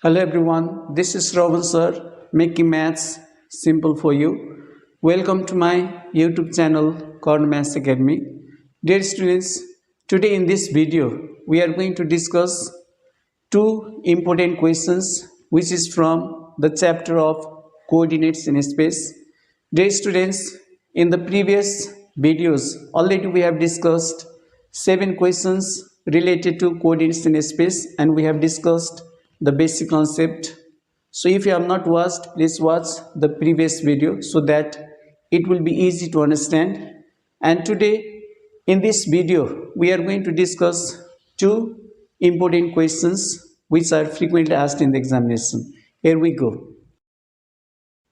Hello everyone, this is Shrawan Sir, making maths simple for you. Welcome to my YouTube channel, Karna Maths Academy. Dear students, today in this video, we are going to discuss two important questions which is from the chapter of coordinates in space. Dear students, in the previous videos, already we have discussed 7 questions related to coordinates in space and we have discussed the basic concept. So if you have not watched, please watch the previous video so that it will be easy to understand. And today in this video we are going to discuss two important questions which are frequently asked in the examination. Here we go.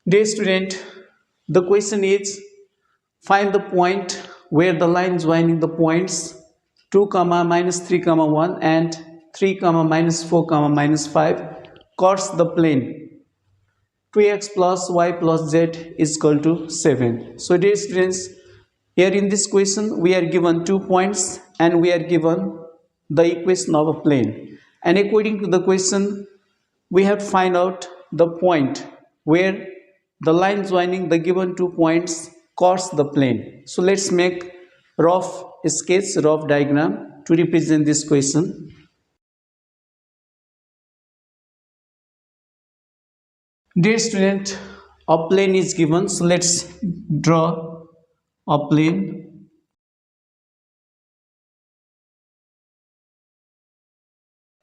Dear student, the question is, find the point where the line joining the points 2, minus 3, 1 and 3, minus 4, minus 5 cuts the plane 2x plus y plus z is equal to 7. So dear students, here in this question we are given 2 points and we are given the equation of a plane. And according to the question, we have to find out the point where the line joining the given 2 points cuts the plane. So let's make rough sketch, rough diagram to represent this question. Dear student, a plane is given, so let's draw a plane.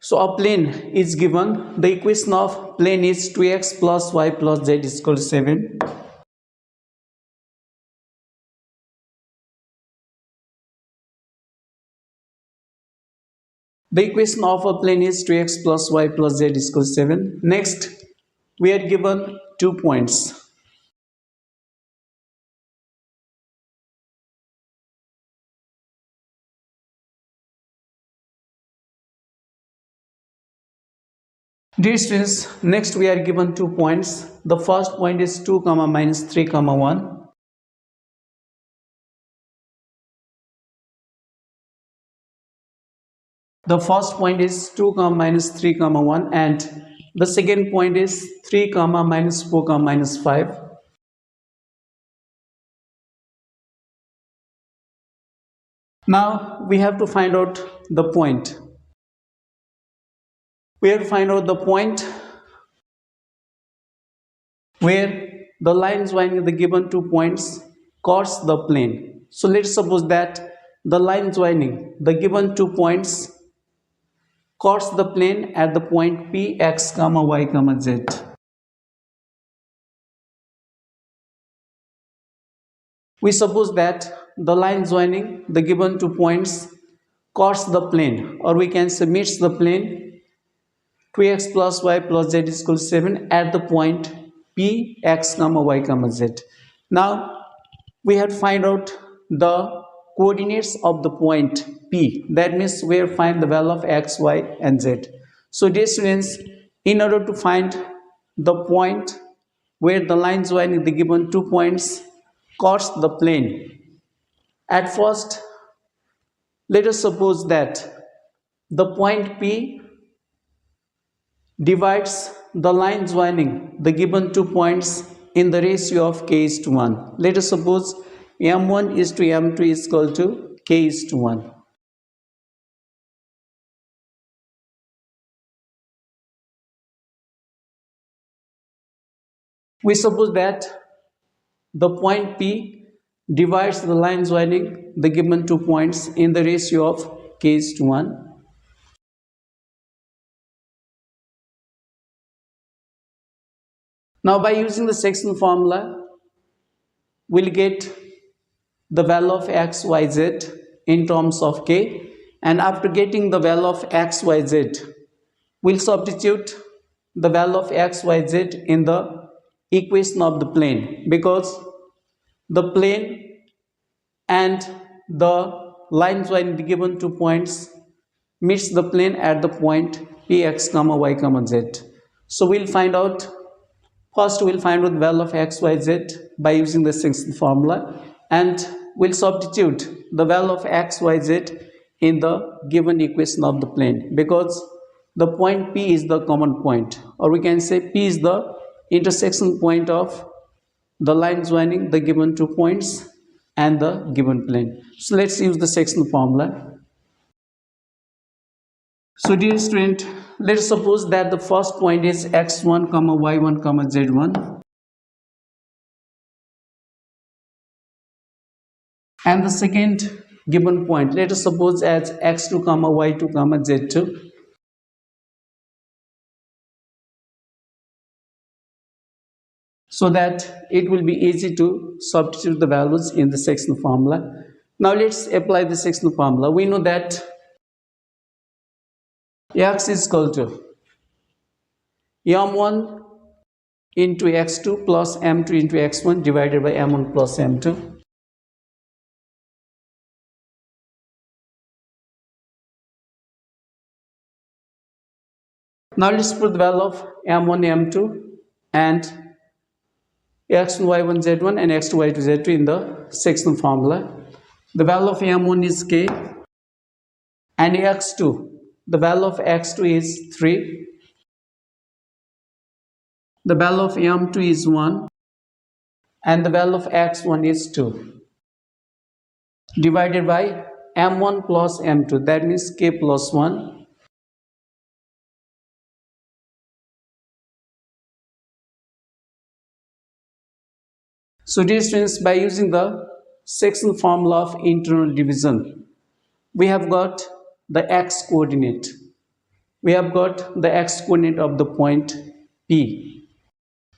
So a plane is given, the equation of plane is 2x plus y plus z is equal to 7. The equation of a plane is 2x plus y plus z is equal to 7. Next, we are given 2 points. Dear students, next we are given 2 points. The first point is 2, minus 3, 1. The first point is 2, minus 3, 1 and the second point is 3, minus 4, minus 5. Now we have to find out the point. We have to find out the point where the line joining the given 2 points cuts the plane. So let's suppose that the line joining the given 2 points cuts the plane at the point P, x, y, z. We suppose that the line joining the given 2 points cuts the plane, or we can say meets the plane 2x plus y plus z is equal to 7 at the point P, x, y, z. Now we have to find out the coordinates of the point P. That means we have to find the value of x, y and z. So dear students, in order to find the point where the line joining the given 2 points cuts the plane, at first let us suppose that the point P divides the line joining the given 2 points in the ratio of k is to 1. Let us suppose m1 is to m2 is equal to k is to 1. We suppose that the point P divides the line joining the given 2 points in the ratio of k is to 1. Now by using the section formula, we'll get the value of x, y, z in terms of k, and after getting the value of x, y, z, we'll substitute the value of x, y, z in the equation of the plane, because the plane and the line joining the given 2 points meets the plane at the point P, x, y, z. So we'll find out, first we'll find out the value of x, y, z by using the section formula, and we'll substitute the value of x, y, z in the given equation of the plane, because the point P is the common point, or we can say P is the intersection point of the line joining the given two points and the given plane. So let's use the sectional formula. So dear student, let's suppose that the first point is x1 comma y1 comma z1, and the second given point, let us suppose as x2 comma y2 comma z2. So that it will be easy to substitute the values in the sectional formula. Now let's apply the sectional formula. We know that x is equal to m1 into x2 plus m2 into x1 divided by m1 plus m2. Now let's put the value of m1, m2 and x1, y1, z1 and x2, y2, z2 in the sectional formula. The value of m1 is k and x2. The value of x2 is 3. The value of m2 is 1 and the value of x1 is 2 divided by m1 plus m2, that means k plus 1. So dear students, by using the sectional formula of internal division, we have got the x coordinate. We have got the x coordinate of the point P.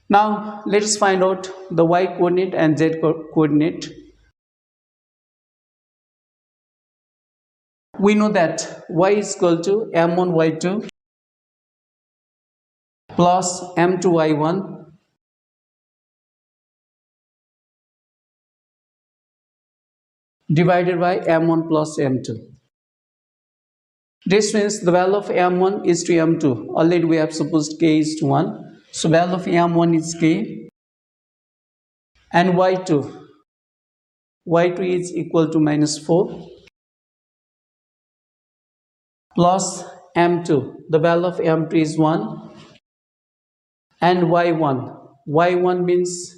Now let us find out the y coordinate and z coordinate. We know that y is equal to m1 y2 plus m2 y1 divided by m1 plus m2. This means the value of m1 is to m2. Already we have supposed k is to 1. So value of m1 is k and y2 is equal to minus 4 plus m2. The value of m2 is 1 and y1 means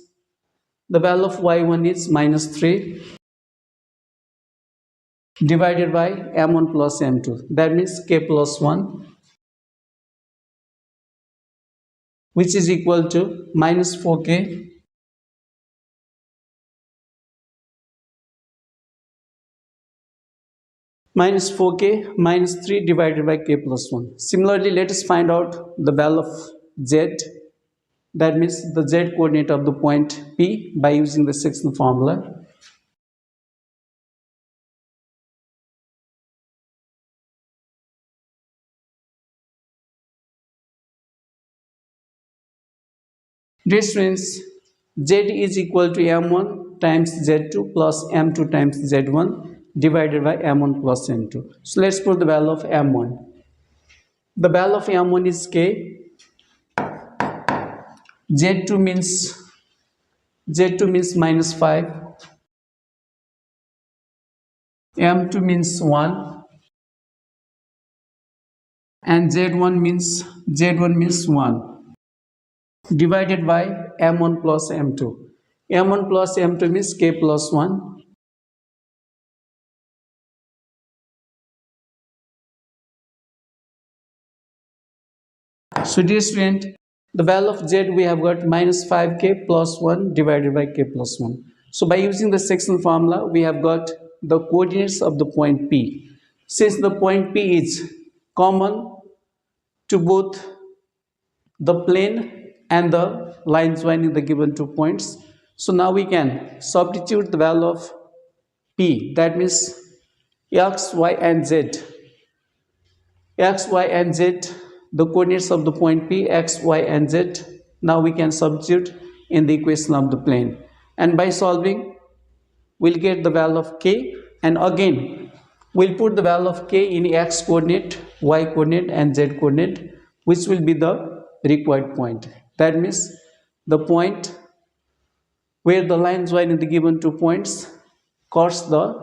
the value of y1 is minus 3 divided by m1 plus m2, that means k plus 1, which is equal to minus 4k minus 3 divided by k plus 1. Similarly, let us find out the value of z, that means the z coordinate of the point P, by using the sectional formula. This means z is equal to m1 times z2 plus m2 times z1 divided by m1 plus m2. So let's put the value of m1. The value of m1 is k. z2 means minus 5. m2 means 1 and z1 means 1 divided by m1 plus m2. m1 plus m2 means k plus 1. So dear student, the value of z we have got minus 5k plus 1 divided by k plus 1. So by using the sectional formula, we have got the coordinates of the point P. Since the point P is common to both the plane and the line joining the given two points, so now we can substitute the value of P, that means x, y and z. X, y and z, the coordinates of the point P, x, y and z, now we can substitute in the equation of the plane, and by solving we'll get the value of k, and again we'll put the value of k in x coordinate, y coordinate and z coordinate, which will be the required point. That means the point where the line joining the given two points crosses the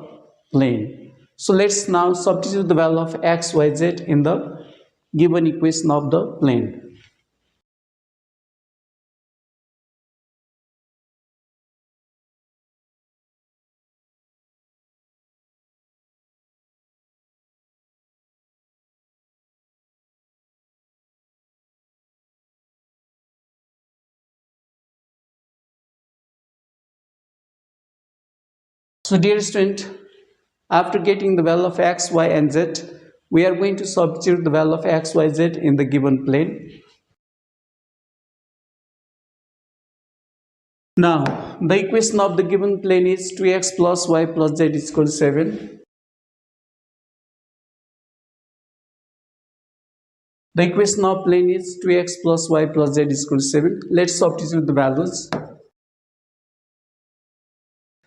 plane. So let's now substitute the value of x, y, z in the given equation of the plane. So dear student, after getting the value of x, y and z, we are going to substitute the value of x, y, z in the given plane. Now, the equation of the given plane is 2x plus y plus z is equal to 7. The equation of plane is 2x plus y plus z is equal to 7. Let's substitute the values.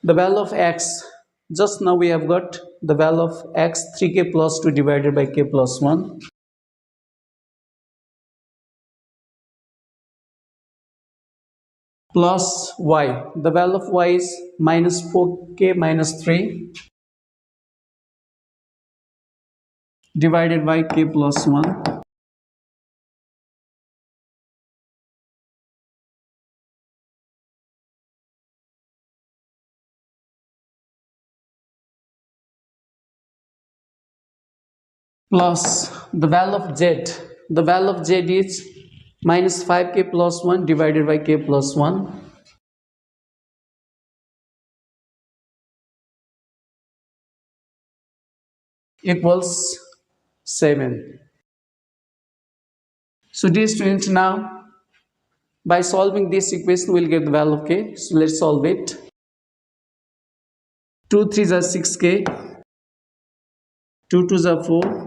The value of x, just now we have got the value of x 3k plus 2 divided by k plus 1. Plus y, the value of y is minus 4k minus 3 divided by k plus 1. Plus the value of z. The value of z is minus 5k plus 1 divided by k plus 1. Equals 7. So dear students, now by solving this equation we will get the value of k. So let's solve it. 2 3s are 6k, 2 2s are 4,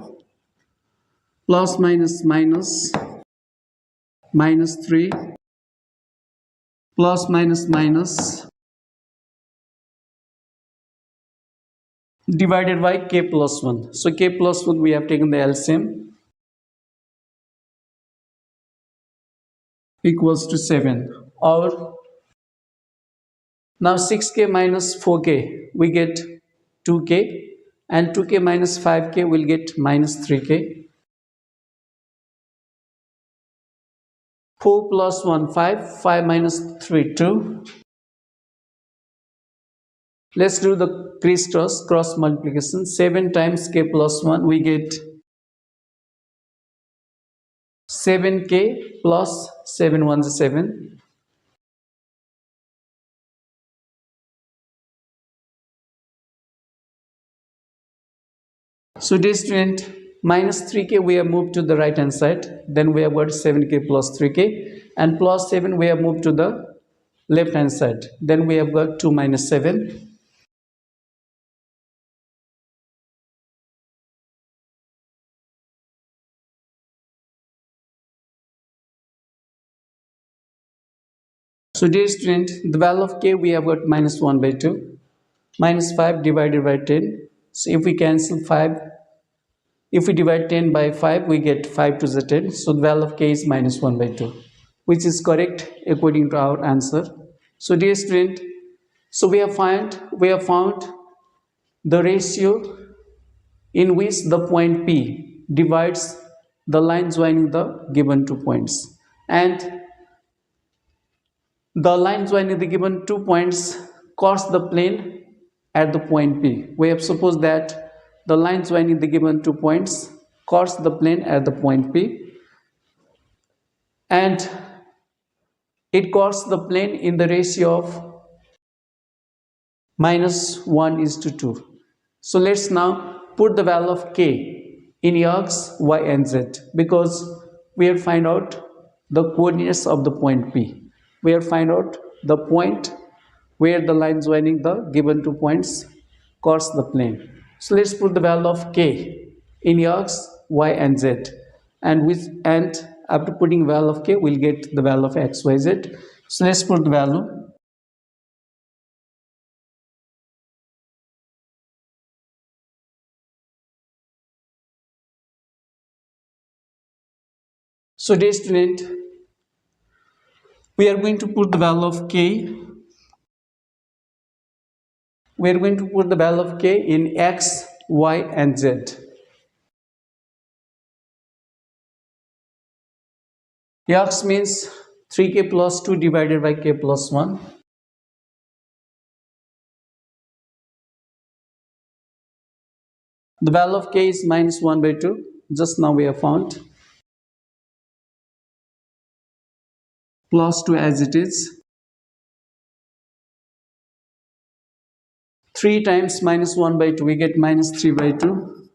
plus minus minus, minus 3, plus minus minus, divided by k plus 1. So k plus 1 we have taken the LCM, equals to 7. Or now 6k minus 4k we get 2k, and 2k minus 5k will get minus 3k. 4 plus 1 5, 5 minus 3 2. Let's do the crisscross cross multiplication. 7 times k plus 1 we get 7k plus 7 1 is 7. So dear student, minus 3k we have moved to the right hand side, then we have got 7k plus 3k, and plus 7 we have moved to the left hand side, then we have got 2 minus 7. So dear student, the value of k we have got minus 1 by 2, minus 5 divided by 10. So if we cancel 5, if we divide 10 by 5, we get 5 to the 10. So the value of k is minus 1 by 2, which is correct according to our answer. So dear student, so we have found the ratio in which the point P divides the line joining the given 2 points, and the line joining the given 2 points cross the plane at the point P. We have supposed that the line joining the given 2 points cross the plane at the point P, and it crosses the plane in the ratio of minus 1 is to 2. So let's now put the value of k in x, y and z, because we have find out the coordinates of the point P. We have find out the point where the line joining the given 2 points cross the plane. So let's put the value of k in x, y and z, and after putting value of k we'll get the value of x, y, z. So let's put the value. So dear student, we are going to put the value of k. We are going to put the value of k in x, y and z. X means 3k plus 2 divided by k plus 1. The value of k is minus 1 by 2. Just now we have found. Plus 2 as it is. 3 times minus 1 by 2, we get minus 3 by 2.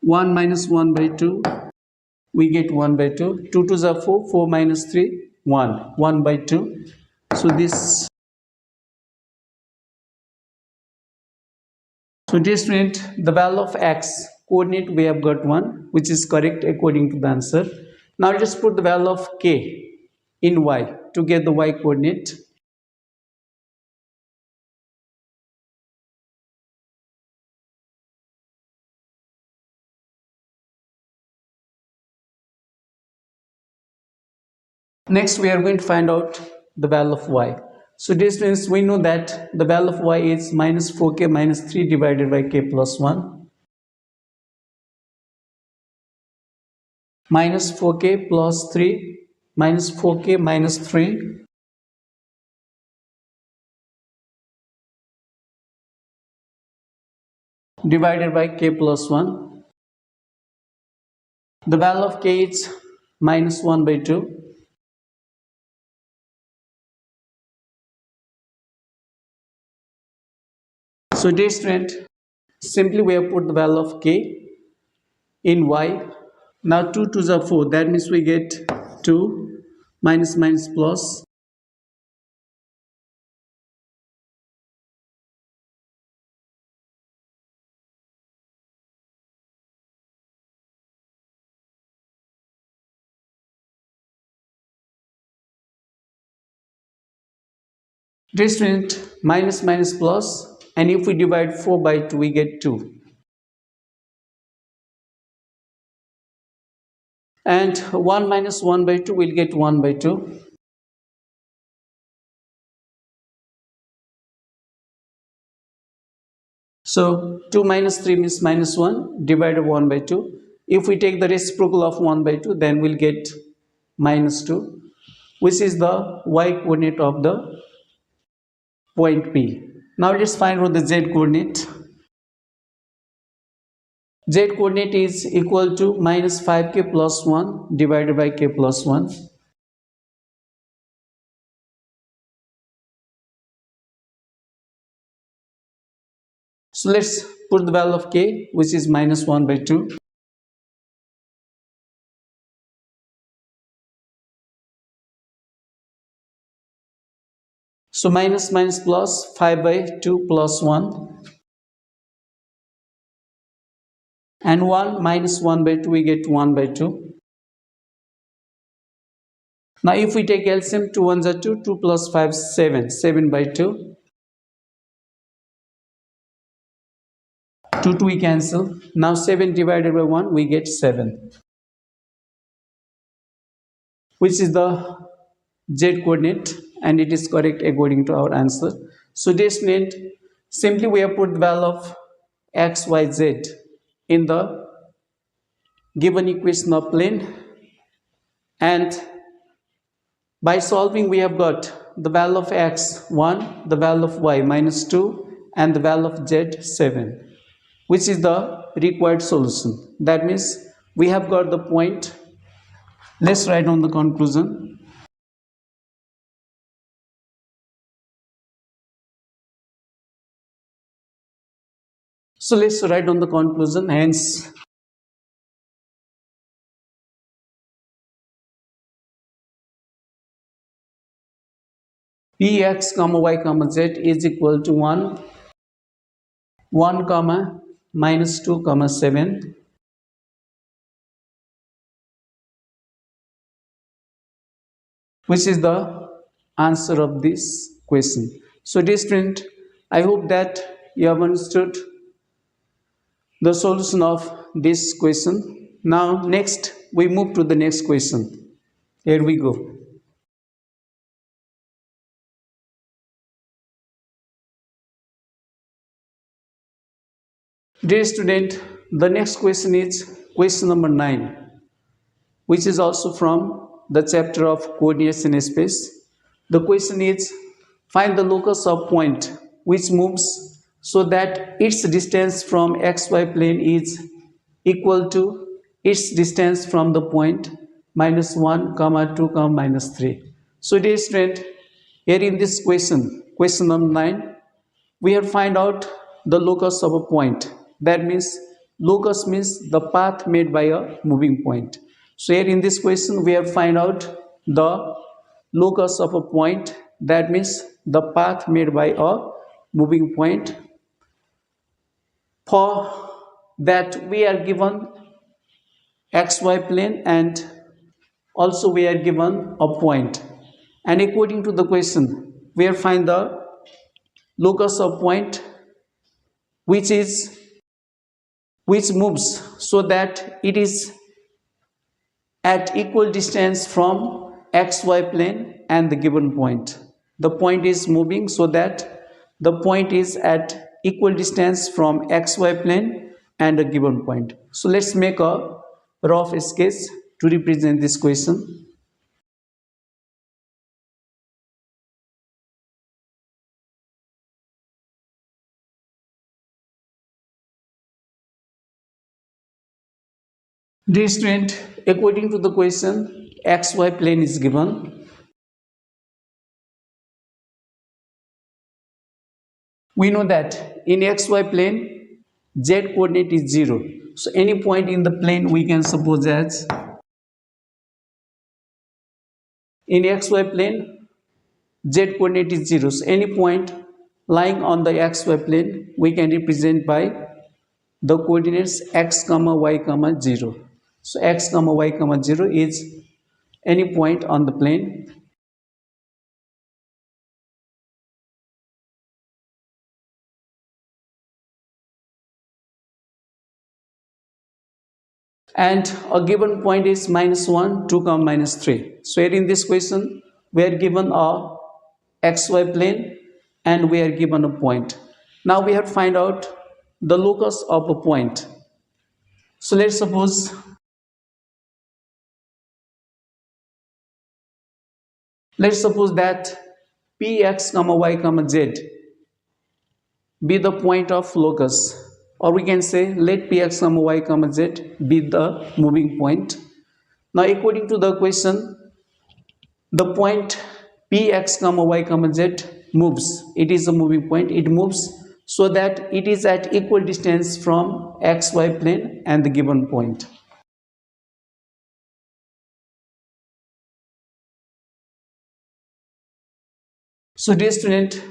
1 minus 1 by 2, we get 1 by 2. 2 2s are 4, 4 minus 3, 1. 1 by 2. So dear student, the value of x coordinate we have got 1, which is correct according to the answer. Now just put the value of k in y to get the y coordinate. Next, we are going to find out the value of y. So dear students, we know that the value of y is minus 4k minus 3 divided by k plus 1. Minus 4k plus 3 minus 4k minus 3 divided by k plus 1. The value of k is minus 1 by 2. So dear student, simply we have put the value of k in y. Now 2 2s are 4, that means we get 2 minus minus plus. Dear student, minus minus plus, and if we divide 4 by 2, we get 2. And 1 minus 1 by 2, we'll get 1 by 2. So 2 minus 3 means minus 1 divided 1 by 2. If we take the reciprocal of 1 by 2, then we'll get minus 2, which is the y coordinate of the point P. Now let's find out the z coordinate. Z coordinate is equal to minus 5k plus 1 divided by k plus 1. So let's put the value of k, which is minus 1 by 2. So minus minus plus 5 by 2 plus 1. And 1 minus 1 by 2, we get 1 by 2. Now if we take LCM, 2 1s are 2, 2 plus 5, 7, 7 by 2. 2 2 we cancel. Now 7 divided by 1, we get 7. Which is the z coordinate, and it is correct according to our answer. So dear student, simply we have put the value of x, y, z in the given equation of plane, and by solving we have got the value of x 1, the value of y minus 2, and the value of z 7, which is the required solution. That means we have got the point. Let's write on the conclusion. So let's write on the conclusion. Hence, Px comma y comma z is equal to 1, 1 comma minus 2 comma 7. Which is the answer of this question. So dear student, I hope that you have understood the solution of this question. Now next we move to the next question. Here we go. Dear student, the next question is question number 9. which is also from the chapter of coordinates in space. The question is, find the locus of point which moves so that its distance from xy plane is equal to its distance from the point -1, 2, -3. So dear student, here in this question number 9, we have find out the locus of a point. That means locus means the path made by a moving point. So here in this question we have find out the locus of a point. That means the path made by a moving point. For that we are given xy plane and also we are given a point, and according to the question we have find the locus of point which moves so that it is at equal distance from xy plane and the given point. The point is moving so that the point is at equal distance from xy plane and a given point. So let's make a rough sketch to represent this question. Dear student, according to the question, xy plane is given. We know that in xy plane, z coordinate is 0. So any point in the plane we can suppose as, in xy plane, z coordinate is 0. So any point lying on the xy plane we can represent by the coordinates x comma y comma 0. So x comma y comma 0 is any point on the plane. And a given point is -1, 2, -3. So here in this question we are given a xy plane and we are given a point. Now we have to find out the locus of a point. So let's suppose that px comma y comma z be the point of locus, or we can say let px comma y comma z be the moving point. Now according to the question, the point px comma y comma z moves. It is a moving point. It moves so that it is at equal distance from xy plane and the given point. So dear student,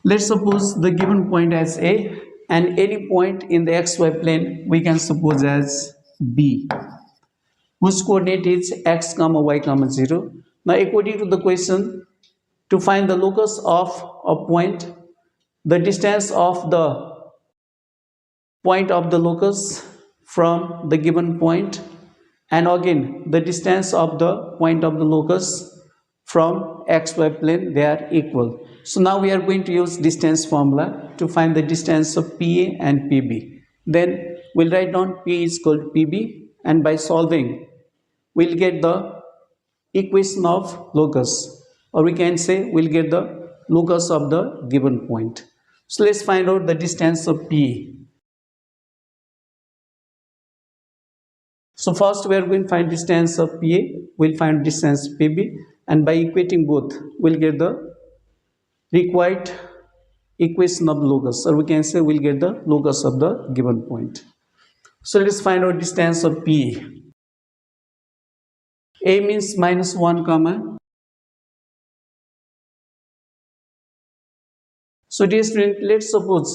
let's suppose the given point as a, and any point in the xy plane we can suppose as b, whose coordinate is x comma y comma 0. Now according to the question, to find the locus of a point, the distance of the point of the locus from the given point, and again the distance of the point of the locus from xy plane, they are equal. So now we are going to use distance formula to find the distance of PA and PB. Then we'll write down P is equal to PB, and by solving we'll get the equation of locus, or we can say we'll get the locus of the given point. So let's find out the distance of PA. So first we are going to find distance of PA, we'll find distance PB, and by equating both we'll get the required equation of locus, or we can say we'll get the locus of the given point. So let's find out distance of PA. A means -1 comma. So dear student, let's suppose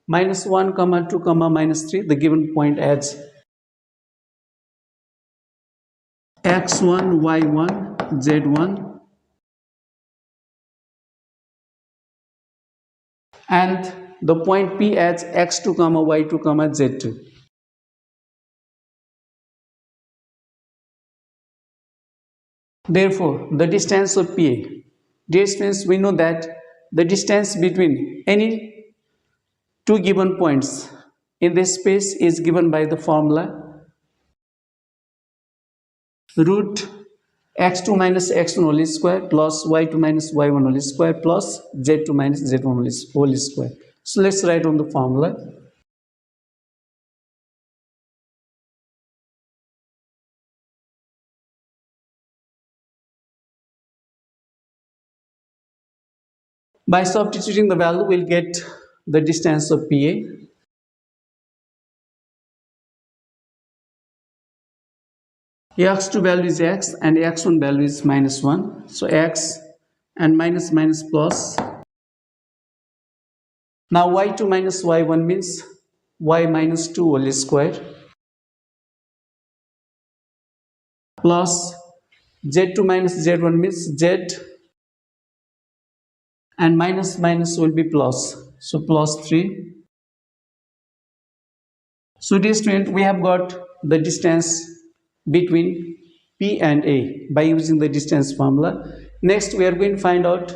-1 comma 2 comma -3, the given point as x1 y1 z1 and the point P as x2 comma y2 comma z2. Therefore the distance of PA, distance, we know that the distance between any two given points in this space is given by the formula root x2 minus x1 whole square plus y2 minus y1 whole square plus z2 minus z1 whole square. So let's write on the formula. By substituting the value, we'll get the distance of PA. X2 value is x and x1 value is minus 1. So x and minus minus plus. Now y2 minus y1 means y minus 2 whole square plus z2 minus z1 means z and minus minus will be plus. So plus 3. So dear student, we have got the distance between P and A by using the distance formula. Next we are going to find out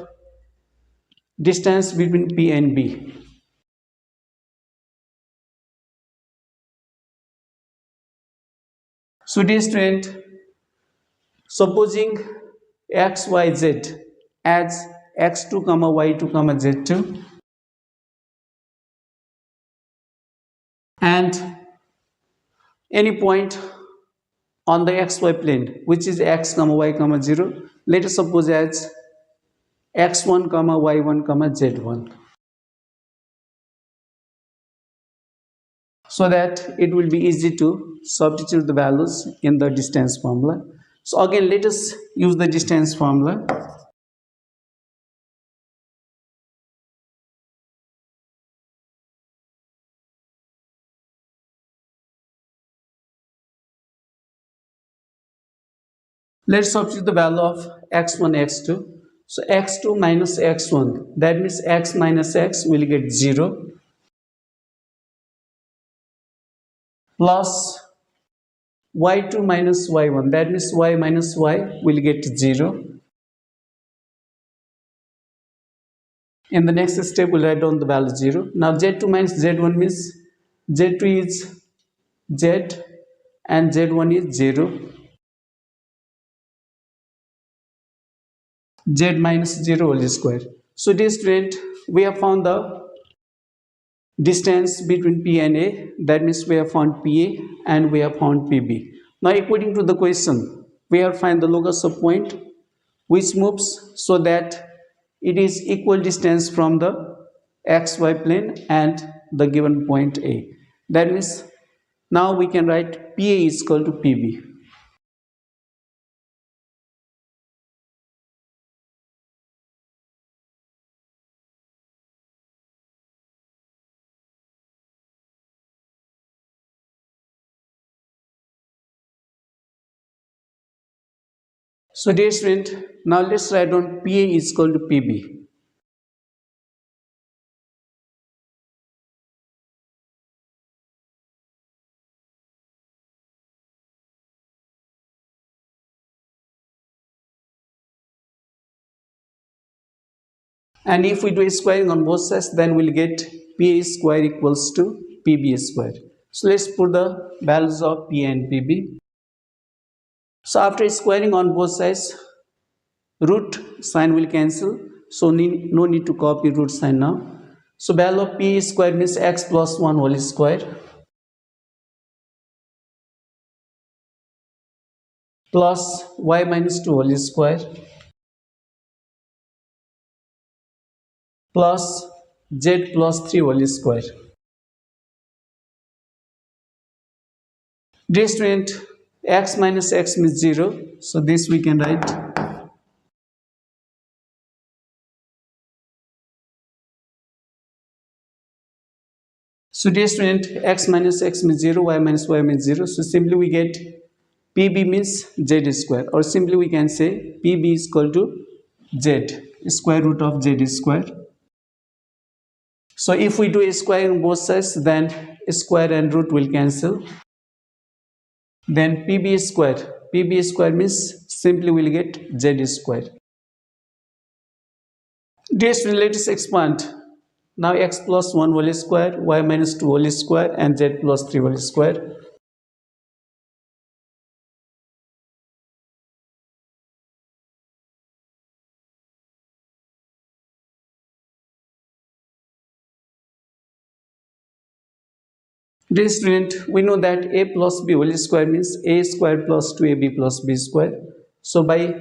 distance between P and B. So dear student, supposing x, y, z as x2, y2, z2 and any point on the xy plane which is x, y, 0, let us suppose as x1, y1, z1, so that it will be easy to substitute the values in the distance formula. So again, let us use the distance formula. Let's substitute the value of x1, x2. So x2 minus x1, that means x minus x will get 0 plus y2 minus y1, that means y minus y will get 0. In the next step, we'll write down the value 0. Now z2 minus z1 means z2 is z and z1 is 0. Z minus 0 whole square. So dear student, we have found the distance between P and A. That means we have found PA and we have found PB. Now according to the question, we have find the locus of point which moves so that it is equal distance from the xy plane and the given point A. That means now we can write PA is equal to PB. So dear student, now let's write down PA is equal to PB. And if we do squaring on both sides, then we'll get PA square equals to PB square. So let's put the values of PA and PB. So after squaring on both sides, root sign will cancel. So no need to copy root sign now. So value of PA square means x plus 1 whole square plus y minus 2 whole square plus z plus 3 whole square. Dear student, x minus x means 0. So this we can write. So dear student, x minus x means 0, y minus y means 0. So simply we get PB means z square, or simply we can say PB is equal to z, square root of z square. So if we do a square on both sides, then square and root will cancel. Then PB square means simply we'll get z square. Dear student, let us expand. Now x plus 1 whole square, y minus 2 whole square and z plus 3 whole square. Dear student, we know that a plus b whole square means a square plus 2ab plus b square. So by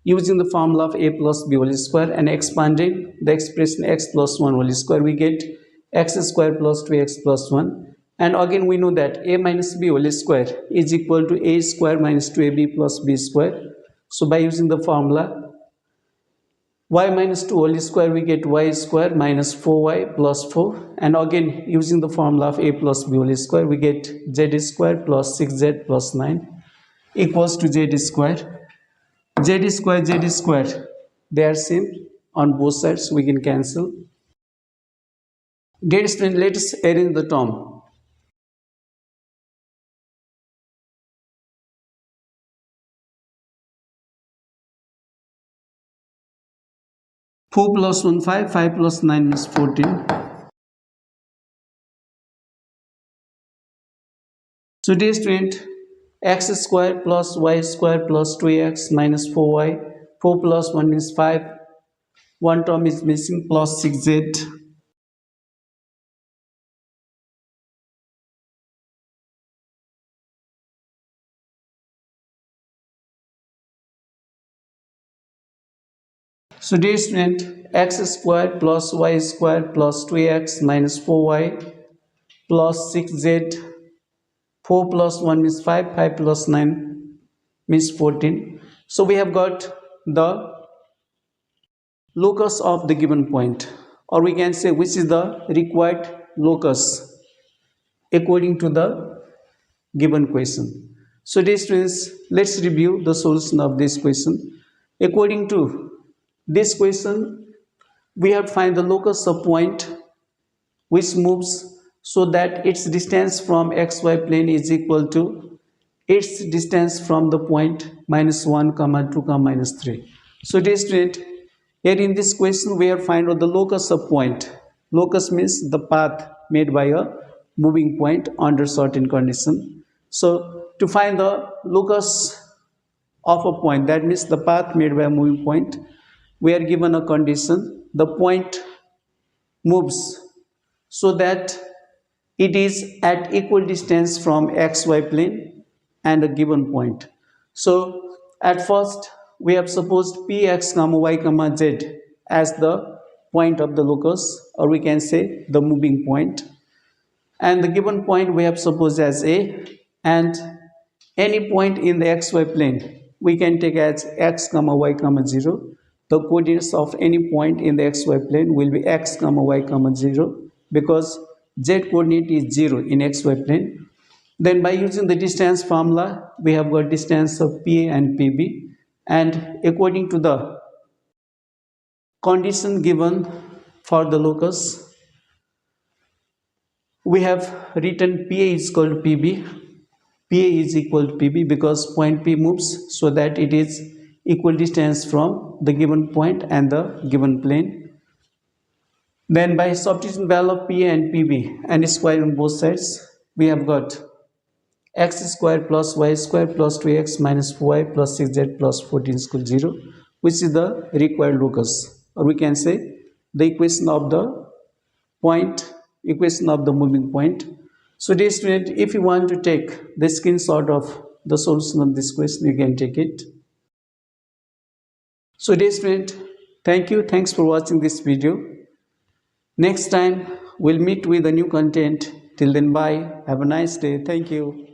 using the formula of a plus b whole square and expanding the expression x plus 1 whole square, we get x square plus 2x plus 1. And again we know that a minus b whole square is equal to a square minus 2ab plus b square. So by using the formula y minus 2 whole square, we get y square minus 4y plus 4. And again using the formula of a plus b whole square, we get z square plus 6z plus 9 equals to z square. Z square, they are same on both sides, we can cancel. Dear student, let us arrange the term. 4 plus 1 5, 5 plus 9 is 14. So dear student, x square plus y square plus 2x minus 4y, 4 plus 1 is 5, one term is missing, plus 6z. So dear student, x square plus y square plus 2x minus 4y plus 6z, 4 plus 1 is 5, 5 plus 9 means 14. So we have got the locus of the given point, or we can say which is the required locus according to the given question. So dear students, let's review the solution of this question. According to this question, we have to find the locus of point which moves so that its distance from xy plane is equal to its distance from the point minus 1 comma 2 comma minus 3. So dear student, here in this question we have to find out the locus of point. Locus means the path made by a moving point under certain condition. So to find the locus of a point, that means the path made by a moving point, we are given a condition: the point moves so that it is at equal distance from xy plane and a given point. So at first we have supposed px comma y comma z as the point of the locus, or we can say the moving point, and the given point we have supposed as a, and any point in the xy plane we can take as x comma y comma 0. The coordinates of any point in the xy plane will be x comma y comma 0 because z coordinate is 0 in xy plane. Then by using the distance formula, we have got distance of PA and PB, and according to the condition given for the locus, we have written PA is equal to PB. PA is equal to PB because point P moves so that it is equal distance from the given point and the given plane. Then by substituting value of PA and PB and square on both sides, we have got x square plus y square plus 2x minus 4y plus 6z plus 14 is equal to 0, which is the required locus, or we can say the equation of the point, equation of the moving point. So dear student, if you want to take the screenshot of the solution of this question, you can take it. So dear student, thanks for watching this video. Next time we'll meet with a new content. Till then, bye, have a nice day, thank you.